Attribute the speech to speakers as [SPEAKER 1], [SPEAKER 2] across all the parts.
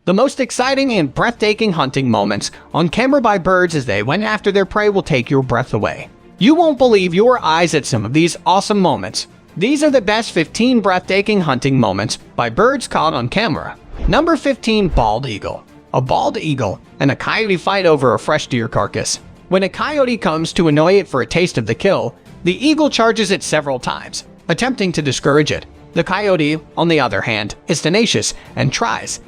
[SPEAKER 1] The most exciting and breathtaking hunting moments on camera by birds as they went after their prey will take your breath away. You won't believe your eyes at some of these awesome moments. These are the best 15 breathtaking hunting moments by birds caught on camera. Number 15. Bald eagle. A bald eagle and a coyote fight over a fresh deer carcass. When a coyote comes to annoy it for a taste of the kill, the eagle charges it several times, attempting to discourage it. The coyote, on the other hand, is tenacious and tries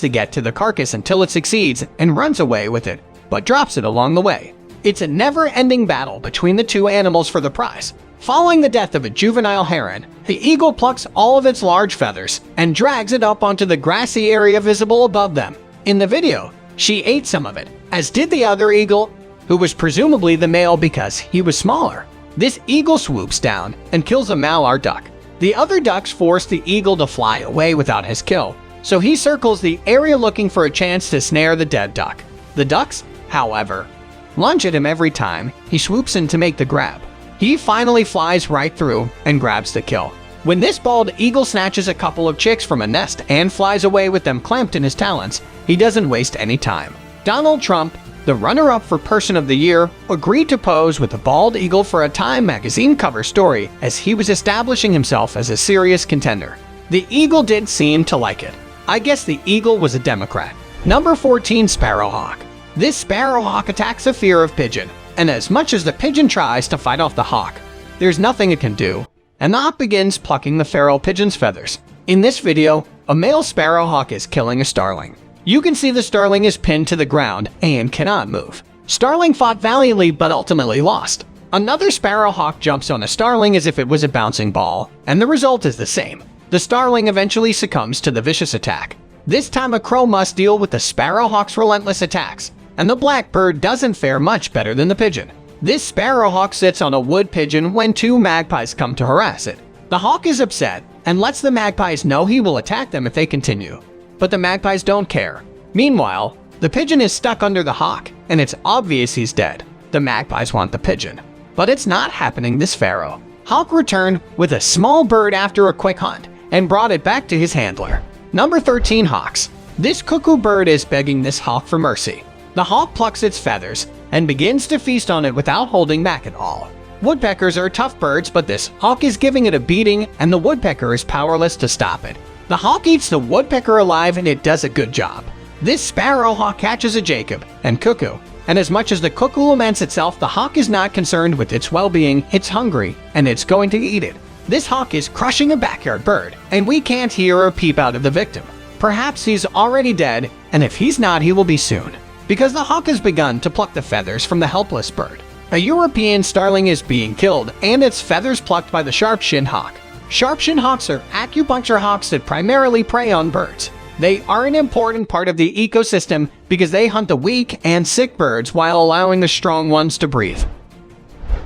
[SPEAKER 1] to get to the carcass until it succeeds and runs away with it, but drops it along the way. It's a never-ending battle between the two animals for the prize. Following the death of a juvenile heron, the eagle plucks all of its large feathers and drags it up onto the grassy area visible above them. In the video, she ate some of it, as did the other eagle, who was presumably the male because he was smaller. This eagle swoops down and kills a mallard duck. The other ducks force the eagle to fly away without his kill, so he circles the area looking for a chance to snare the dead duck. The ducks, however, lunge at him every time he swoops in to make the grab. He finally flies right through and grabs the kill. When this bald eagle snatches a couple of chicks from a nest and flies away with them clamped in his talons, he doesn't waste any time. Donald Trump, the runner-up for Person of the Year, agreed to pose with the bald eagle for a Time magazine cover story as he was establishing himself as a serious contender. The eagle did seem to like it. I guess the eagle was a Democrat. Number 14. Sparrowhawk. This sparrowhawk attacks a fear of pigeon, and as much as the pigeon tries to fight off the hawk, there's nothing it can do, and the hawk begins plucking the feral pigeon's feathers. In this video, a male sparrowhawk is killing a starling. You can see the starling is pinned to the ground and cannot move. Starling fought valiantly but ultimately lost. Another sparrowhawk jumps on a starling as if it was a bouncing ball, and the result is the same. The starling eventually succumbs to the vicious attack. This time a crow must deal with the sparrowhawk's relentless attacks, and the blackbird doesn't fare much better than the pigeon. This sparrowhawk sits on a wood pigeon when two magpies come to harass it. The hawk is upset and lets the magpies know he will attack them if they continue, but the magpies don't care. Meanwhile, the pigeon is stuck under the hawk, and it's obvious he's dead. The magpies want the pigeon, but it's not happening this pharaoh. Hawk returned with a small bird after a quick hunt and brought it back to his handler. Number 13. Hawks. This cuckoo bird is begging this hawk for mercy. The hawk plucks its feathers and begins to feast on it without holding back at all. Woodpeckers are tough birds, but this hawk is giving it a beating, and the woodpecker is powerless to stop it. The hawk eats the woodpecker alive, and it does a good job. This sparrowhawk catches a jacob and cuckoo, and as much as the cuckoo laments itself, the hawk is not concerned with its well-being. It's hungry, and it's going to eat it. This hawk is crushing a backyard bird, and we can't hear a peep out of the victim. Perhaps he's already dead, and if he's not, he will be soon, because the hawk has begun to pluck the feathers from the helpless bird. A European starling is being killed, and its feathers plucked by the sharp-shinned hawk. Sharp-shinned hawks are acupuncture hawks that primarily prey on birds. They are an important part of the ecosystem because they hunt the weak and sick birds while allowing the strong ones to breathe.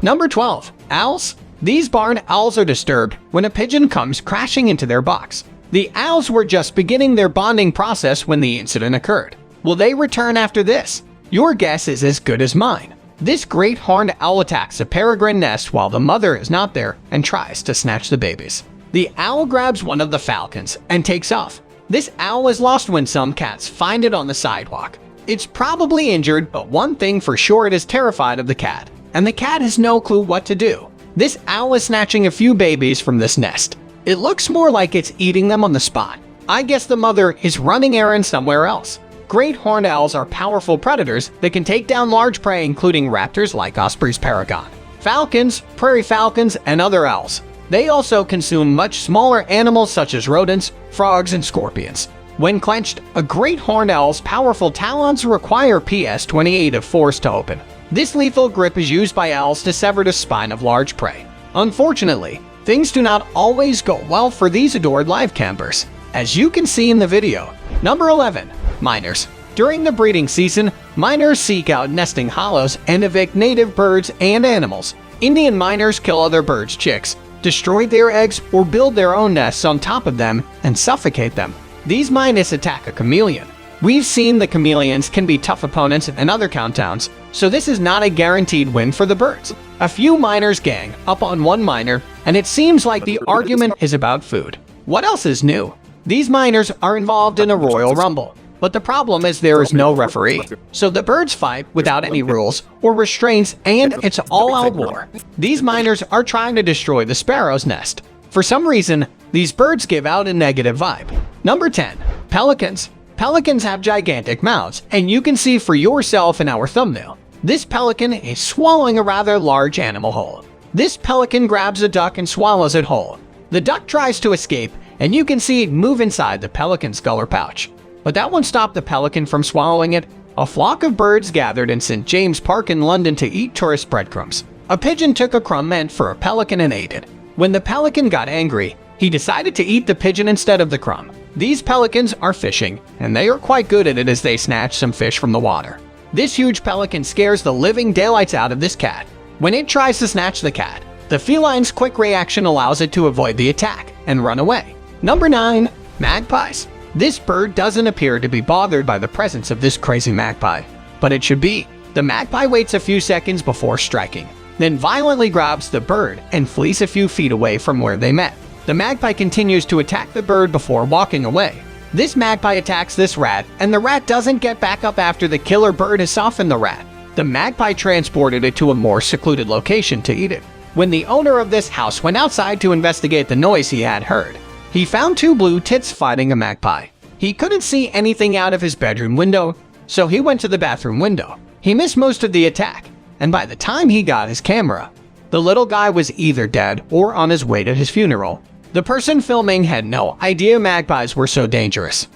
[SPEAKER 1] Number 12. Owls. These barn owls are disturbed when a pigeon comes crashing into their box. The owls were just beginning their bonding process when the incident occurred. Will they return after this? Your guess is as good as mine. This great horned owl attacks a peregrine nest while the mother is not there and tries to snatch the babies. The owl grabs one of the falcons and takes off. This owl is lost when some cats find it on the sidewalk. It's probably injured, but one thing for sure, it is terrified of the cat, and the cat has no clue what to do. This owl is snatching a few babies from this nest. It looks more like it's eating them on the spot. I guess the mother is running errands somewhere else. Great horned owls are powerful predators that can take down large prey, including raptors like Osprey's paragon, falcons, prairie falcons, and other owls. They also consume much smaller animals such as rodents, frogs, and scorpions. When clenched, a great horned owl's powerful talons require PS-28 of force to open. This lethal grip is used by owls to sever the spine of large prey. Unfortunately, things do not always go well for these adored live campers, as you can see in the video. Number 11. Miners. During the breeding season, miners seek out nesting hollows and evict native birds and animals. Indian miners kill other birds' chicks, destroy their eggs, or build their own nests on top of them and suffocate them. These miners attack a chameleon. We've seen the chameleons can be tough opponents in other countdowns, so this is not a guaranteed win for the birds. A few miners gang up on one miner, and it seems like the argument is about food. What else is new? These miners are involved in a royal rumble. But the problem is there is no referee. So the birds fight without any rules or restraints, and it's all-out war. These miners are trying to destroy the sparrow's nest. For some reason, these birds give out a negative vibe. Number 10. Pelicans. Pelicans have gigantic mouths, and you can see for yourself in our thumbnail. This pelican is swallowing a rather large animal whole. This pelican grabs a duck and swallows it whole. The duck tries to escape, and you can see it move inside the pelican's gullet pouch. But that won't stop the pelican from swallowing it. A flock of birds gathered in St. James Park in London to eat tourist breadcrumbs. A pigeon took a crumb meant for a pelican and ate it. When the pelican got angry, he decided to eat the pigeon instead of the crumb. These pelicans are fishing, and they are quite good at it as they snatch some fish from the water. This huge pelican scares the living daylights out of this cat. When it tries to snatch the cat, the feline's quick reaction allows it to avoid the attack and run away. Number 9. Magpies. This bird doesn't appear to be bothered by the presence of this crazy magpie, but it should be. The magpie waits a few seconds before striking, then violently grabs the bird and flees a few feet away from where they met. The magpie continues to attack the bird before walking away. This magpie attacks this rat, and the rat doesn't get back up after the killer bird has softened the rat. The magpie transported it to a more secluded location to eat it. When the owner of this house went outside to investigate the noise he had heard, he found two blue tits fighting a magpie. He couldn't see anything out of his bedroom window, so he went to the bathroom window. He missed most of the attack, and by the time he got his camera, the little guy was either dead or on his way to his funeral. The person filming had no idea magpies were so dangerous.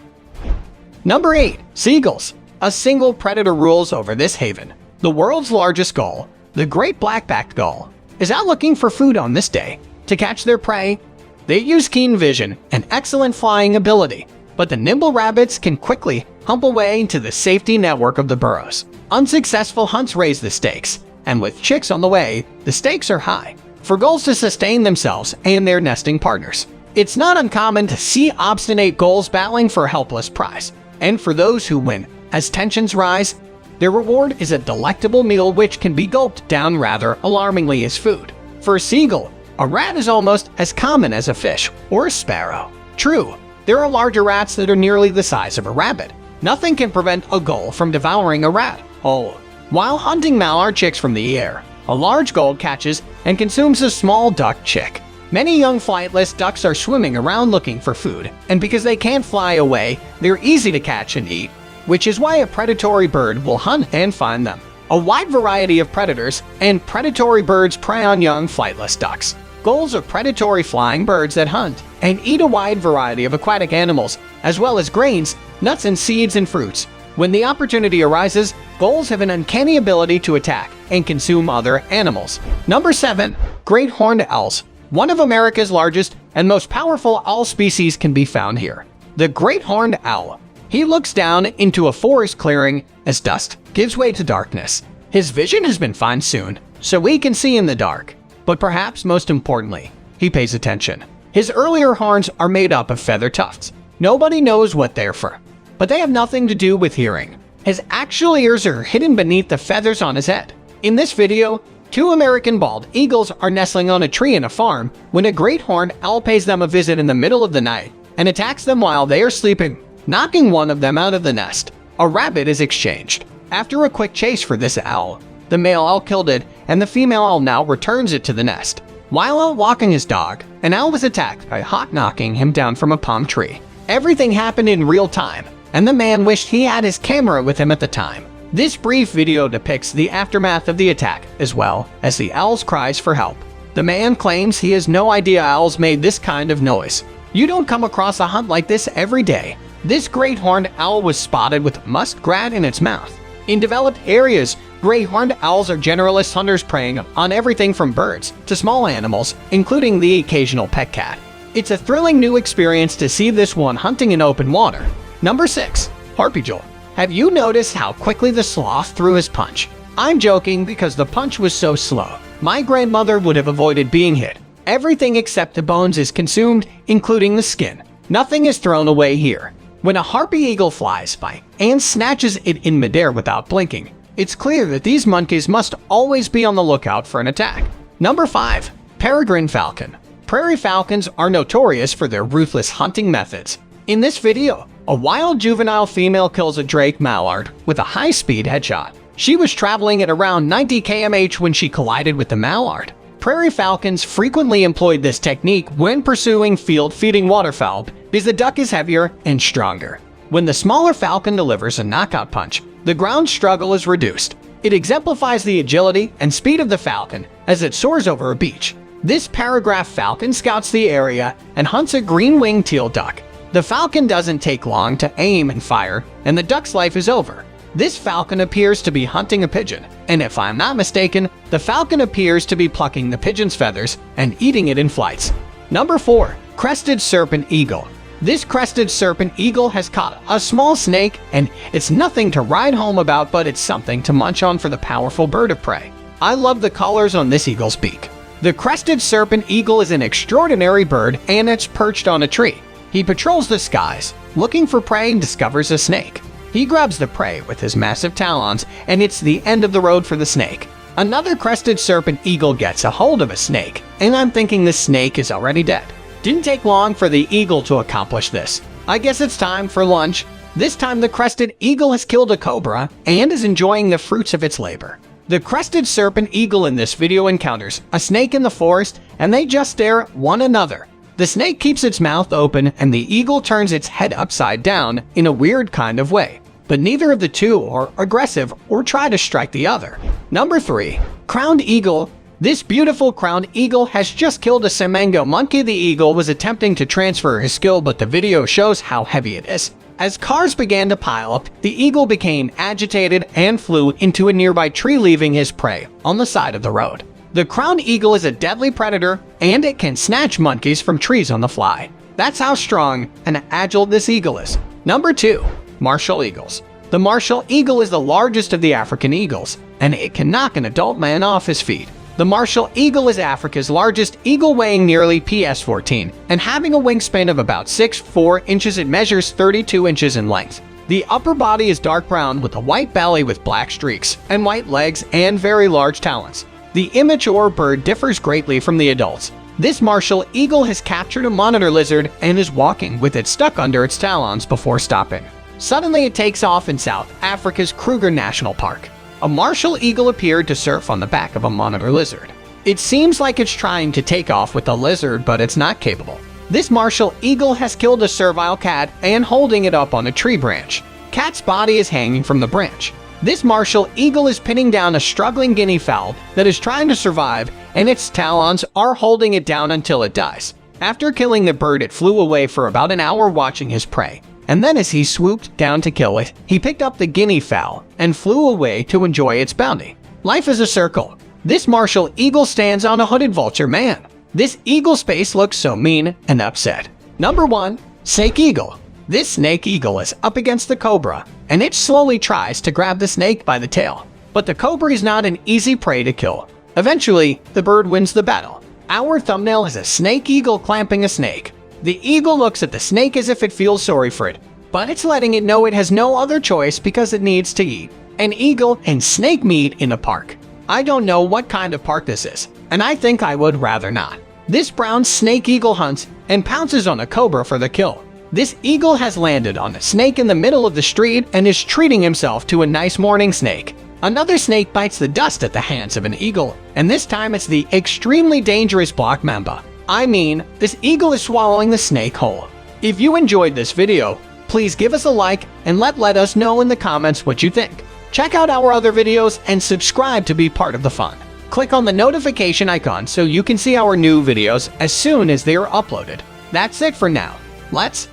[SPEAKER 1] Number 8. Seagulls. A single predator rules over this haven. The world's largest gull, the great black-backed gull, is out looking for food on this day. To catch their prey, they use keen vision and excellent flying ability, but the nimble rabbits can quickly hump away into the safety network of the burrows. Unsuccessful hunts raise the stakes, and with chicks on the way, the stakes are high for gulls to sustain themselves and their nesting partners. It's not uncommon to see obstinate gulls battling for a helpless prize, and for those who win, as tensions rise, their reward is a delectable meal which can be gulped down rather alarmingly as food. For a seagull, a rat is almost as common as a fish or a sparrow. True, there are larger rats that are nearly the size of a rabbit. Nothing can prevent a gull from devouring a rat whole. While hunting mallard chicks from the air, a large gull catches and consumes a small duck chick. Many young flightless ducks are swimming around looking for food, and because they can't fly away, they're easy to catch and eat, which is why a predatory bird will hunt and find them. A wide variety of predators and predatory birds prey on young flightless ducks. Gulls are predatory flying birds that hunt and eat a wide variety of aquatic animals, as well as grains, nuts and seeds and fruits. When the opportunity arises, gulls have an uncanny ability to attack and consume other animals. Number 7. Great horned owls. One of America's largest and most powerful owl species can be found here. The great horned owl. He looks down into a forest clearing as dusk gives way to darkness. His vision has been fine-tuned, so he can see in the dark. But perhaps most importantly, he pays attention. His earlier horns are made up of feather tufts. Nobody knows what they're for, but they have nothing to do with hearing. His actual ears are hidden beneath the feathers on his head. In this video, two American bald eagles are nestling on a tree in a farm when a great horned owl pays them a visit in the middle of the night and attacks them while they are sleeping, knocking one of them out of the nest. A rabbit is exchanged. After a quick chase for this owl, the male owl killed it, and the female owl now returns it to the nest. While out walking his dog, an owl was attacked by a hawk knocking him down from a palm tree. Everything happened in real time, and the man wished he had his camera with him at the time. This brief video depicts the aftermath of the attack, as well as the owl's cries for help. The man claims he has no idea owls made this kind of noise. You don't come across a hunt like this every day. This great horned owl was spotted with muskrat in its mouth. In developed areas, great horned owls are generalist hunters preying on everything from birds to small animals, including the occasional pet cat. It's a thrilling new experience to see this one hunting in open water. Number 6. Harpyjole. Have you noticed how quickly the sloth threw his punch? I'm joking because the punch was so slow. My grandmother would have avoided being hit. Everything except the bones is consumed, including the skin. Nothing is thrown away here. When a harpy eagle flies by and snatches it in midair without blinking, it's clear that these monkeys must always be on the lookout for an attack. Number 5. Peregrine falcon. Prairie falcons are notorious for their ruthless hunting methods. In this video, A wild juvenile female kills a drake mallard with a high-speed headshot. She was traveling at around 90 km/h when she collided with the mallard. Prairie falcons frequently employed this technique when pursuing field-feeding waterfowl because the duck is heavier and stronger. When the smaller falcon delivers a knockout punch, the ground struggle is reduced. It exemplifies the agility and speed of the falcon as it soars over a beach. This paragraph falcon scouts the area and hunts a green-winged teal duck. The falcon doesn't take long to aim and fire, and the duck's life is over. This falcon appears to be hunting a pigeon, and if I'm not mistaken, the falcon appears to be plucking the pigeon's feathers and eating it in flights. Number 4. Crested Serpent Eagle. This crested serpent eagle has caught a small snake, and it's nothing to write home about, but it's something to munch on for the powerful bird of prey. I love the colors on this eagle's beak. The crested serpent eagle is an extraordinary bird, and it's perched on a tree. He patrols the skies, looking for prey, and discovers a snake. He grabs the prey with his massive talons, and it's the end of the road for the snake. Another crested serpent eagle gets a hold of a snake, and I'm thinking the snake is already dead. Didn't take long for the eagle to accomplish this. I guess it's time for lunch. This time the crested eagle has killed a cobra and is enjoying the fruits of its labor. The crested serpent eagle in this video encounters a snake in the forest, and they just stare at one another. The snake keeps its mouth open, and the eagle turns its head upside down in a weird kind of way. But neither of the two are aggressive or try to strike the other. Number 3. Crowned Eagle. This beautiful crowned eagle has just killed a Semengo monkey. The eagle was attempting to transfer his skill, but the video shows how heavy it is. As cars began to pile up, the eagle became agitated and flew into a nearby tree, leaving his prey on the side of the road. The crowned eagle is a deadly predator, and it can snatch monkeys from trees on the fly. That's how strong and agile this eagle is. Number 2. Martial Eagles. The martial eagle is the largest of the African eagles, and it can knock an adult man off his feet. The martial eagle is Africa's largest eagle, weighing nearly PS14 and having a wingspan of about 6'4" inches. It measures 32 inches in length. The upper body is dark brown with a white belly with black streaks and white legs and very large talons. The immature bird differs greatly from the adults. This martial eagle has captured a monitor lizard and is walking with it stuck under its talons before stopping. Suddenly it takes off in South Africa's Kruger National Park. A martial eagle appeared to surf on the back of a monitor lizard. It seems like it's trying to take off with the lizard, but it's not capable. This martial eagle has killed a servile cat and holding it up on a tree branch. Cat's body is hanging from the branch. This martial eagle is pinning down a struggling guinea fowl that is trying to survive, and its talons are holding it down until it dies. After killing the bird, it flew away for about an hour watching his prey. And then as he swooped down to kill it, he picked up the guinea fowl and flew away to enjoy its bounty. Life is a circle. This martial eagle stands on a hooded vulture man. This eagle's face looks so mean and upset. Number 1. Snake Eagle. This snake eagle is up against the cobra, and it slowly tries to grab the snake by the tail. But the cobra is not an easy prey to kill. Eventually, the bird wins the battle. Our thumbnail is a snake eagle clamping a snake. The eagle looks at the snake as if it feels sorry for it, but it's letting it know it has no other choice because it needs to eat. An eagle and snake meet in a park. I don't know what kind of park this is, and I think I would rather not. This brown snake eagle hunts and pounces on a cobra for the kill. This eagle has landed on a snake in the middle of the street and is treating himself to a nice morning snake. Another snake bites the dust at the hands of an eagle, and this time it's the extremely dangerous black mamba. I mean, this eagle is swallowing the snake whole. If you enjoyed this video, please give us a like and let us know in the comments what you think. Check out our other videos and subscribe to be part of the fun. Click on the notification icon so you can see our new videos as soon as they are uploaded. That's it for now. Let's